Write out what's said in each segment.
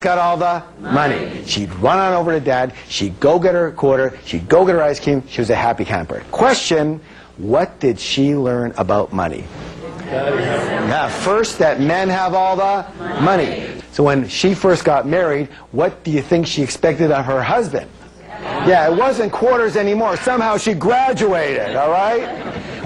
got all the money. She'd run on over to Dad. She'd go get her quarter. She'd go get her ice cream. She was a happy camper. Question, what did she learn about money? Yeah, first, that men have all the money. So when she first got married, what do you think she expected of her husband? Yeah, it wasn't quarters anymore. Somehow she graduated, all right?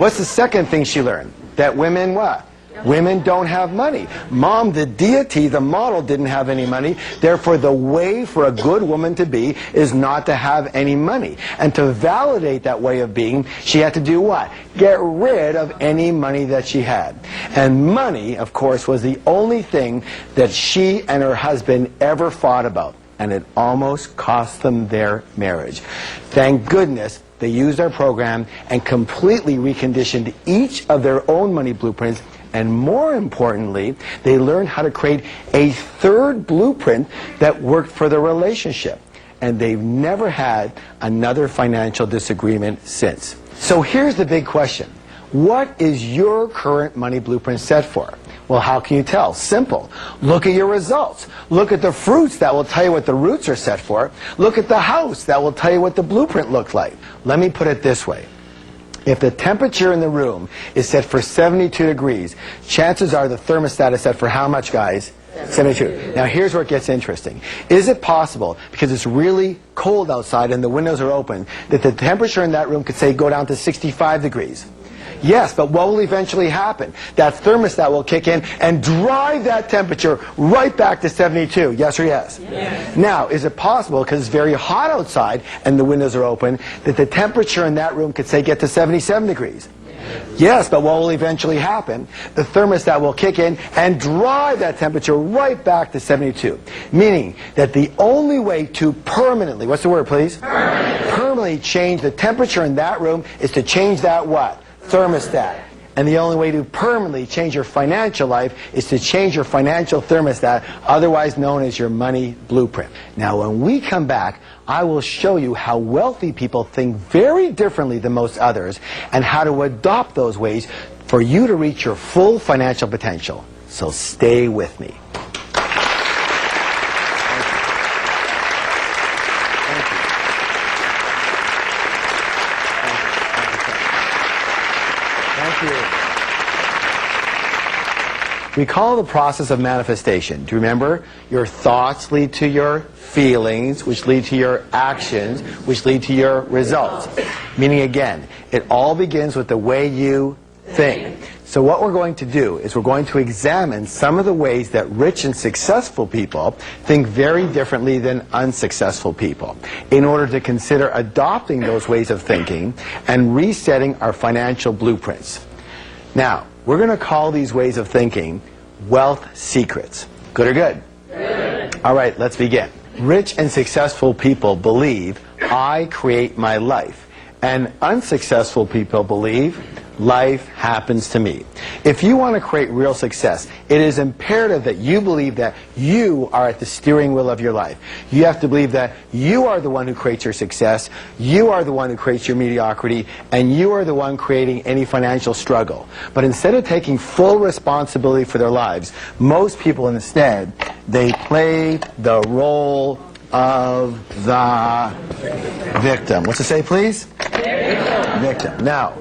What's the second thing she learned? That women what? Women don't have money. Mom, the deity, the model, didn't have any money. Therefore, the way for a good woman to be is not to have any money. And to validate that way of being, she had to do what? Get rid of any money that she had. And money, of course, was the only thing that she and her husband ever fought about. And it almost cost them their marriage. Thank goodness they used our program and completely reconditioned each of their own money blueprints. And more importantly, they learned how to create a third blueprint that worked for their relationship. And they've never had another financial disagreement since. So here's the big question. What is your current money blueprint set for? Well, how can you tell? Simple. Look at your results. Look at the fruits. That will tell you what the roots are set for. Look at the house. That will tell you what the blueprint looks like. Let me put it this way. If the temperature in the room is set for 72 degrees, chances are the thermostat is set for how much, guys? 72. Now here's where it gets interesting. Is it possible, because it's really cold outside and the windows are open, that the temperature in that room could, say, go down to 65 degrees? Yes, but what will eventually happen? That thermostat will kick in and drive that temperature right back to 72. Yes or yes? Yes. Now, is it possible, because it's very hot outside and the windows are open, that the temperature in that room could, say, get to 77 degrees? Yes, but what will eventually happen? The thermostat will kick in and drive that temperature right back to 72. Meaning that the only way to permanently, what's the word, please? Permanently change the temperature in that room is to change that what? Thermostat. And the only way to permanently change your financial life is to change your financial thermostat, otherwise known as your money blueprint. Now, when we come back, I will show you how wealthy people think very differently than most others and how to adopt those ways for you to reach your full financial potential. So stay with me. We call the process of manifestation. Do you remember? Your thoughts lead to your feelings, which lead to your actions, which lead to your results. Meaning, again, it all begins with the way you think. So what we're going to do is we're going to examine some of the ways that rich and successful people think very differently than unsuccessful people, in order to consider adopting those ways of thinking and resetting our financial blueprints. Now, we're going to call these ways of thinking wealth secrets. Good or good? Good. All right, let's begin. Rich and successful people believe, I create my life. And unsuccessful people believe, life happens to me. If you want to create real success, it is imperative that you believe that you are at the steering wheel of your life. You have to believe that you are the one who creates your success, you are the one who creates your mediocrity, and you are the one creating any financial struggle. But instead of taking full responsibility for their lives, most people instead, they play the role of the victim. What's it say, please? Victim. Now,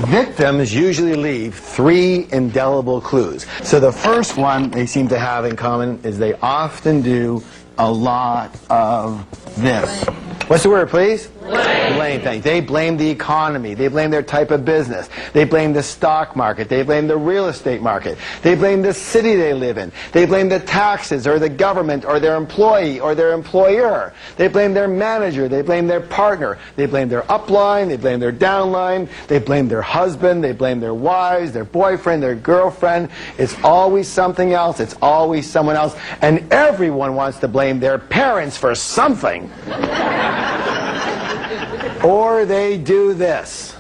victims usually leave 3 indelible clues. So the first one they seem to have in common is they often do a lot of this. What's the word, please? Blame things. They blame the economy. They blame their type of business. They blame the stock market. They blame the real estate market. They blame the city they live in. They blame the taxes or the government or their employee or their employer. They blame their manager. They blame their partner. They blame their upline. They blame their downline. They blame their husband. They blame their wives, their boyfriend, their girlfriend. It's always something else. It's always someone else. And everyone wants to blame their parents for something. Or they do this.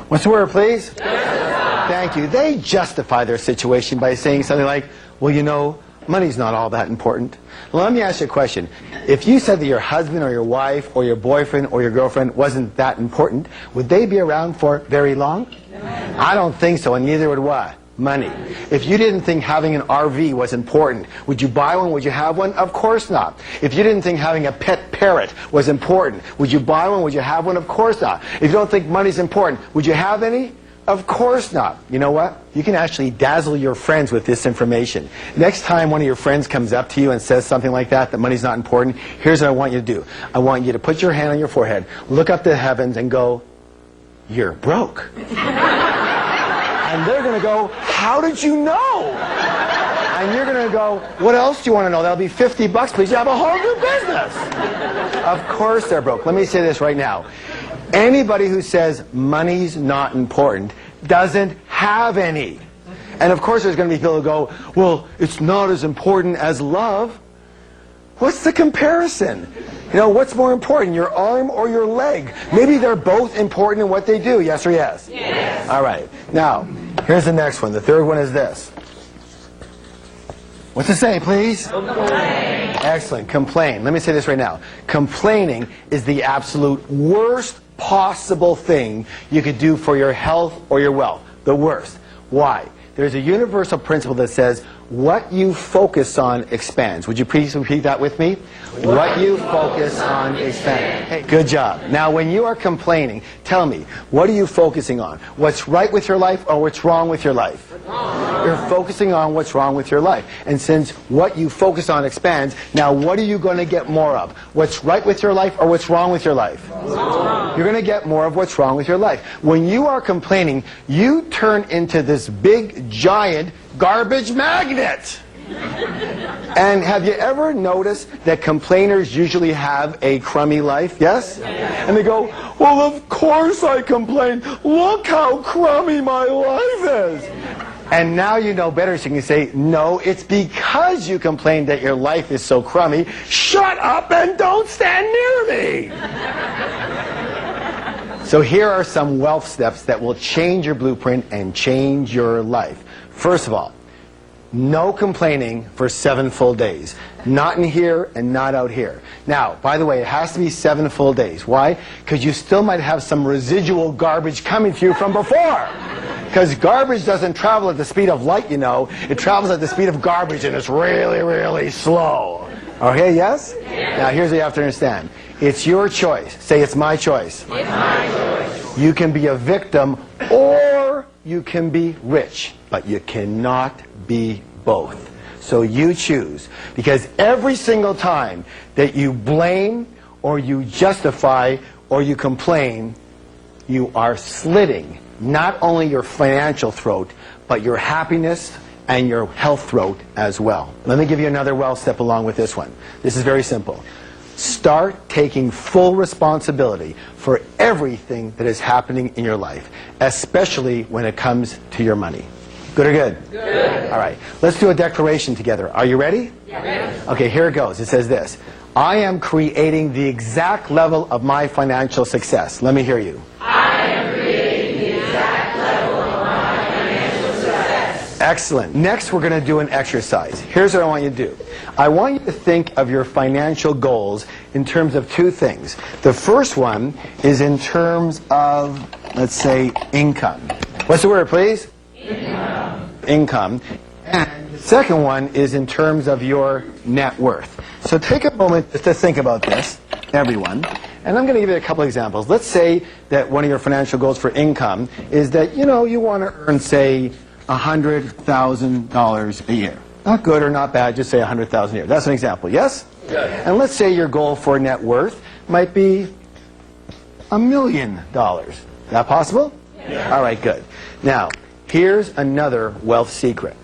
What's the word, please? Justify. Thank you. They justify their situation by saying something like, well, you know, money's not all that important. Well, let me ask you a question. If you said that your husband or your wife or your boyfriend or your girlfriend wasn't that important, would they be around for very long? No. I don't think so, and neither would what? Money. If you didn't think having an RV was important, would you buy one? Would you have one? Of course not. If you didn't think having a pet parrot was important, would you buy one? Would you have one? Of course not. If you don't think money's important, would you have any? Of course not. You know what? You can actually dazzle your friends with this information. Next time one of your friends comes up to you and says something like that money's not important, here's what I want you to do. I want you to put your hand on your forehead, look up to the heavens and go, "You're broke." And they're going to go, "How did you know?" And you're going to go, "What else do you want to know? That'll be $50, please. You have a whole new business." Of course they're broke. Let me say this right now. Anybody who says money's not important doesn't have any. And of course there's going to be people who go, "Well, it's not as important as love." What's the comparison? You know, what's more important, your arm or your leg? Maybe they're both important in what they do, yes or yes? Yes. All right. Now, here's the next one. The third one is this. What's it say, please? Complain. Excellent. Complain. Let me say this right now. Complaining is the absolute worst possible thing you could do for your health or your wealth. The worst. Why? There's a universal principle that says, what you focus on expands. Would you please repeat that with me? What you focus on expands. Hey, good job. Now, when you are complaining, tell me, what are you focusing on? What's right with your life or what's wrong with your life? You're focusing on what's wrong with your life. And since what you focus on expands, now what are you going to get more of? What's right with your life or what's wrong with your life? You're going to get more of what's wrong with your life. When you are complaining, you turn into this big, giant garbage magnet. And have you ever noticed that complainers usually have a crummy life? Yes? And they go, "Well, of course I complain. Look how crummy my life is." And now you know better, so you can say, "No, it's because you complain that your life is so crummy. Shut up and don't stand near me." So here are some wealth steps that will change your blueprint and change your life. First of all, no complaining for 7 full days. Not in here and not out here. Now, by the way, it has to be 7 full days. Why? Because you still might have some residual garbage coming to you from before. Because garbage doesn't travel at the speed of light, you know. It travels at the speed of garbage, and it's really, really slow. Okay, yes? Now, here's what you have to understand. It's your choice. Say, "It's my choice." It's my choice. You can be a victim or you can be rich, but you cannot be both. So you choose. Because every single time that you blame or you justify or you complain, you are slitting not only your financial throat, but your happiness and your health throat as well. Let me give you another wealth step along with this one. This is very simple. Start taking full responsibility for everything that is happening in your life, especially when it comes to your money. Good or good? Good. All right. Let's do a declaration together. Are you ready? Yes. Okay, here it goes. It says this. I am creating the exact level of my financial success. Let me hear you. I am creating the exact level of my financial success. Excellent. Next, we're going to do an exercise. Here's what I want you to do. I want you to think of your financial goals in terms of 2 things. The first one is in terms of, let's say, income. What's the word, please? Income. And the second one is in terms of your net worth. So take a moment just to think about this, everyone. And I'm going to give you a couple examples. Let's say that one of your financial goals for income is that, you know, you want to earn, say, $100,000 a year. Not good or not bad, just say $100,000 a year. That's an example, yes? Yes. And let's say your goal for net worth might be $1 million. Is that possible? Yes. All right, good. Now, here's another wealth secret.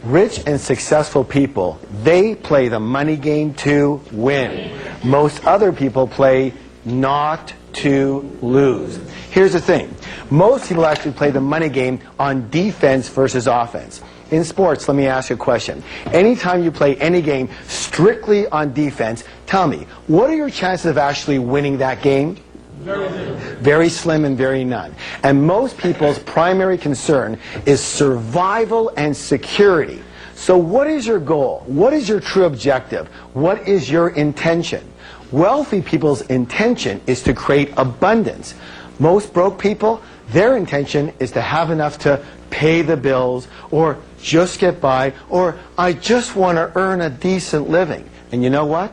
Rich and successful people, they play the money game to win. Most other people play not to lose. Here's the thing. Most people actually play the money game on defense versus offense. In sports, let me ask you a question. Anytime you play any game strictly on defense, tell me, what are your chances of actually winning that game? Very slim and very none. And most people's primary concern is survival and security. So what is your goal? What is your true objective? What is your intention? Wealthy people's intention is to create abundance. Most broke people, their intention is to have enough to pay the bills, or just get by, or I just want to earn a decent living. And you know what?